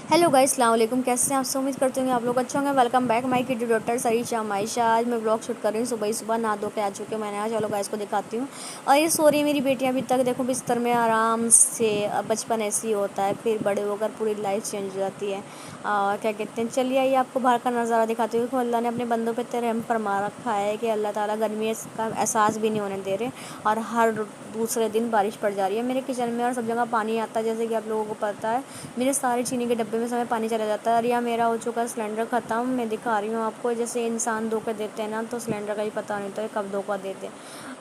Hello guys, अस्सलाम वालेकुम। कैसे हैं आप सब? उम्मीद करते होंगे आप लोग अच्छे होंगे। Welcome back my kid daughter Sarisha Maisha. आज मैं ब्लॉग शूट कर रही हूँ। सुबह ही सुबह नहा धो के आ चुके मैंने। आज चलो गाइस को दिखाती हूँ। और ये सो रही है मेरी बेटी अभी तक। देखो बिस्तर में आराम से। अब बचपन ऐसे ही होता है, फिर बड़े होकर पूरी लाइफ चेंज हो जाती है। क्या कहते हैं, चलिए आइए आपको बाहर का नज़ारा दिखाती हूँ। अल्लाह ने अपने बंदों पे इतना रहम फरमा रखा है कि अल्लाह ताला गर्मी का एहसास भी नहीं होने दे रहे। और हर दूसरे दिन बारिश पड़ जा रही है मेरे किचन में, और सब जगह पानी आता है जैसे कि आप लोगों को पता है। मेरे सारे चीनी के डब्बे में समय पानी चला जाता है। और या मेरा हो चुका सिलेंडर ख़त्म। मैं दिखा रही हूँ आपको, जैसे इंसान धोखा देते हैं ना, तो सिलेंडर का ही पता नहीं तो ये कब धोखा देते हैं।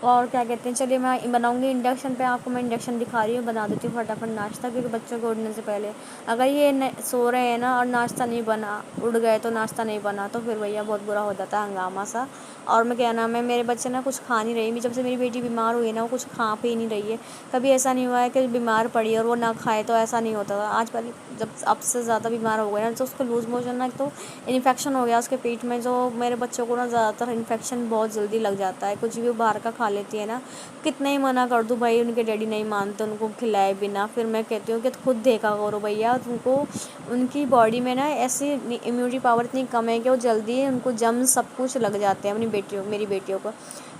और क्या कहते हैं, चलिए मैं बनाऊँगी इंडक्शन पे। आपको मैं इंडक्शन दिखा रही हूँ, बना देती हूँ फटाफट नाश्ता, क्योंकि बच्चों को उठने से पहले अगर ये सो रहे हैं ना और नाश्ता नहीं बना, उड़ गए तो नाश्ता नहीं बना, तो फिर भैया बहुत बुरा हो जाता है, हंगामा सा। और मैं क्या नाम है, मेरे बच्चे ना कुछ खा नहीं रही। जब से मेरी बेटी बीमार हुई ना, वो कुछ खा पी नहीं रही है। कभी ऐसा नहीं हुआ है कि बीमार पड़ी और वो ना खाए, तो ऐसा नहीं होता था। आज पहले जब अब से ज़्यादा बीमार हो गए ना, तो उसको लूज़ मोशन ना, तो इन्फेक्शन हो गया उसके पेट में। जो मेरे बच्चों को ना ज़्यादातर इन्फेक्शन बहुत जल्दी लग जाता है। कुछ भी वो बाहर का खा लेती है ना, कितना ही मना कर दूँ भाई, उनके डैडी नहीं मानते उनको खिलाए बिना। फिर मैं कहती हूँ कि खुद देखा करो भैया, तुमको उनकी बॉडी में ना ऐसी इम्यूनिटी पावर इतनी कम है कि वो जल्दी उनको जम सब कुछ लग जाते हैं अपनी बेटियों मेरी बेटियों को।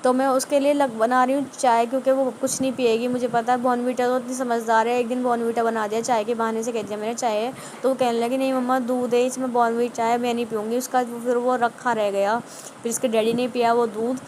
तो मैं उसके लिए बना रही हूँ चाय, क्योंकि वो कुछ नहीं पिएगी। मुझे पता है बॉर्नवीटा तो इतनी समझदार है। एक दिन बॉर्नवीटा बना दिया चाय के बहाने से, कह दिया मैंने चाय है, तो वो कहने लगी नहीं मम्मा दूध है इसमें बॉर्नवीटा है, मैं नहीं पीऊँगी। उसका फिर वो रखा रह गया, फिर इसके डैडी ने पिया वो दूध।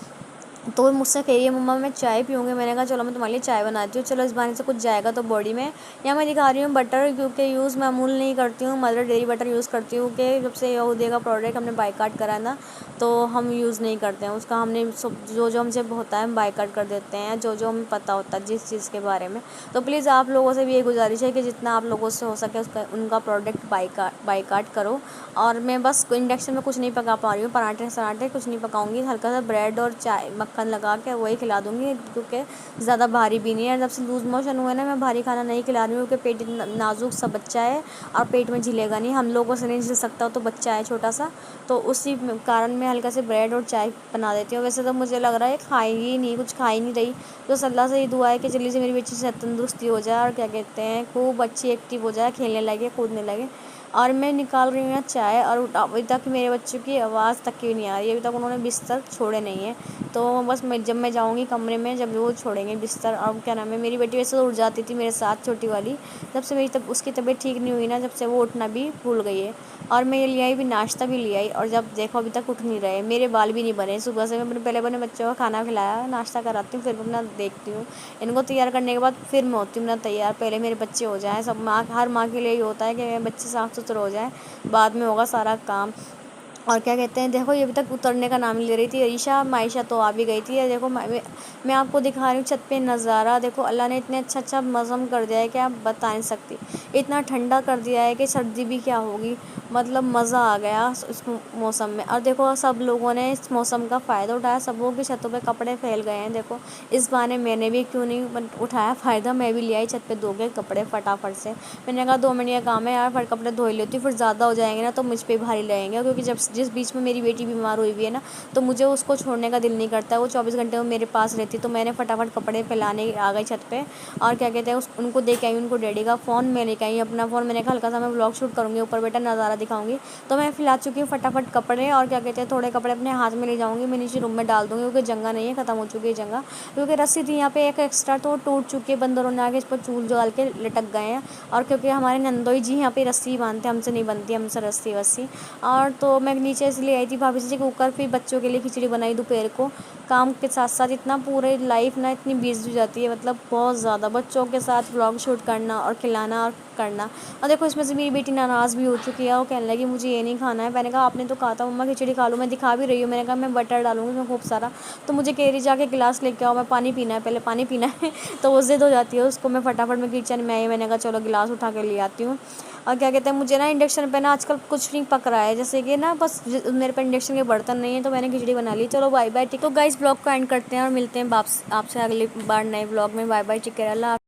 तो वो मुझसे कह रही है मम्मा मैं चाय पीऊँगी। मैंने कहा चलो मैं तुम्हारे लिए चाय बनाती हूँ, चलो इस बहाने से कुछ जाएगा तो बॉडी में। या मैं दिखा रही हूँ बटर, क्योंकि यूज़ मैं अमूल नहीं करती हूँ, मदर डेयरी बटर यूज़ करती हूँ। कि जब से यहूदी का प्रोडक्ट हमने बाईकाट करा है ना, तो हम यूज़ नहीं करते हैं उसका। हमने सब जो जो हमसे होता है हम बाईकाट कर देते हैं, जो जो हमें पता होता है जिस चीज़ के बारे में। तो प्लीज़ आप लोगों से भी ये गुजारिश है कि जितना आप लोगों से हो सके उसका उनका प्रोडक्ट बाईकाट करो। और मैं बस इंडक्शन में कुछ नहीं पका पा रही हूँ, पराठे सराठे कुछ नहीं पकाऊंगी, हल्का सा ब्रेड और चाय मक्खन लगा के वही खिला दूँगी, क्योंकि ज़्यादा भारी भी नहीं है। जब से लूज़ मोशन हुए ना, मैं भारी खाना नहीं खिला रही हूँ, क्योंकि पेट नाजुक सा बच्चा है और पेट में झिलेगा नहीं, हम लोगों से नहीं झिल सकता, तो बच्चा है छोटा सा। तो उसी कारण मैं हल्का से ब्रेड और चाय बना देती हूँ। वैसे तो मुझे लग रहा है खाएगी नहीं, कुछ खा ही नहीं रही। तो अल्लाह से ये दुआ है कि जल्दी से मेरी बच्ची से तंदुरुस्ती हो जाए, और क्या कहते हैं खूब अच्छी एक्टिव हो जाए, खेलने लगे कूदने लगे। और मैं निकाल रही हूँ यहाँ चाय, और अभी तक मेरे बच्चों की आवाज़ तक की नहीं आ रही है। अभी तक उन्होंने बिस्तर छोड़े नहीं है। तो बस जब मैं जाऊँगी कमरे में, जब वो छोड़ेंगे बिस्तर। और क्या नाम है, मेरी बेटी वैसे तो उठ जाती थी मेरे साथ, छोटी वाली। जब से उसकी तबीयत ठीक नहीं हुई ना, जब से वो उठना भी भूल गई है। और मैं ये ले आई भी, नाश्ता भी ले आई, और जब देखो अभी तक उठ नहीं रहे। मेरे बाल भी नहीं बने सुबह से। मैं अपने पहले अपने बच्चों को खाना खिलाया, नाश्ता कराती हूँ, फिर अपना देखती हूँ इनको तैयार करने के बाद फिर मैं होती हूँ ना तैयार। पहले मेरे बच्चे हो जाएँ, सब माँ हर माँ के लिए ही होता है कि मेरे बच्चे साफ़ सुथरे हो जाएँ, बाद में होगा सारा काम। और क्या कहते हैं, देखो ये अभी तक उतरने का नाम नहीं ले रही थी। ईशा मायशा तो आ भी गई थी। देखो मैं आपको दिखा रही हूँ छत पे नज़ारा। देखो अल्लाह ने इतने अच्छा मौसम कर दिया है कि आप बता नहीं सकती। इतना ठंडा कर दिया है कि सर्दी भी क्या होगी, मतलब मज़ा आ गया इस मौसम में। और देखो सब लोगों ने इस मौसम का फ़ायदा उठाया, सबों की छतों पे कपड़े फैल गए हैं। देखो इस बहाने मैंने भी क्यों नहीं उठाया फ़ायदा, मैं भी ले आई छत पे धो के कपड़े फटाफट से। मैंने कहा 2 मिनट का काम है यार, फट कपड़े धो लेती हूँ, फिर ज़्यादा हो जाएंगे ना तो मुझ पे भारी लगेंगे। क्योंकि जब जिस बीच में मेरी बेटी बीमार हुई हुई है ना, तो मुझे उसको छोड़ने का दिल नहीं करता है। वो 24 घंटे वो मेरे पास रहती, तो मैंने फटाफट कपड़े फैलाने आ गई छत पे। और क्या कहते हैं उनको दे के आई उनको डैडी का फ़ोन, मैं लेके आई अपना फ़ोन। मैंने कहा हल्का सा मैं ब्लॉग शूट करूँगी, ऊपर बेटा नज़ारा दिखाऊंगी। तो मैं फैला चुकी हूँ फटाफट कपड़े। और क्या कहते हैं थोड़े कपड़े अपने हाथ में ले जाऊँगी, मैं नीचे रूम में डाल दूँगी, क्योंकि जगह नहीं है, ख़त्म हो चुकी है जगह। क्योंकि रस्सी थी यहाँ पे एक एक्स्ट्रा, तो टूट चुकी है, बंदरों ने आके इस पर चूल डाल के लटक गए हैं। और क्योंकि हमारे नंदोई जी यहाँ पे रस्सी बांधते, हमसे नहीं बनती, हमसे रस्सी वस्सी। और तो मैं नीचे इसलिए आई थी भाभी जी कुकर, फिर बच्चों के लिए खिचड़ी बनाई दोपहर को। काम के साथ साथ इतना पूरे लाइफ ना इतनी बिजी हो जाती है, मतलब बहुत ज़्यादा बच्चों के साथ व्लॉग शूट करना और खिलाना और करना। और देखो इसमें से मेरी बेटी नाराज़ भी हो चुकी है, वो कहने लगी मुझे ये नहीं खाना है। मैंने कहा आपने तो कहा था मम्मा खिचड़ी खा लूँ, मैं दिखा भी रही हूँ। मैंने कहा मैं बटर डालूंगी उसमें खूब सारा। तो मुझे कह रही जाके गिलास लेके आओ, मैं पानी पीना है, पहले पानी पीना है। तो वो ज़िद हो जाती है उसको। मैं फटाफट में किचन में आई, मैंने कहा चलो गिलास उठा के ले आती हूँ। और क्या कहते हैं मुझे ना इंडक्शन पे ना आजकल कुछ नहीं पक रहा है, जैसे कि ना बस मेरे पे इंडक्शन के बर्तन नहीं है, तो मैंने खिचड़ी बना ली। चलो बाय बाय, ठीक। तो गाइस ब्लॉग को एंड करते हैं और मिलते हैं आपसे अगली बार नए ब्लॉग में। बाय बाय, टेक केयर, अल्लाह।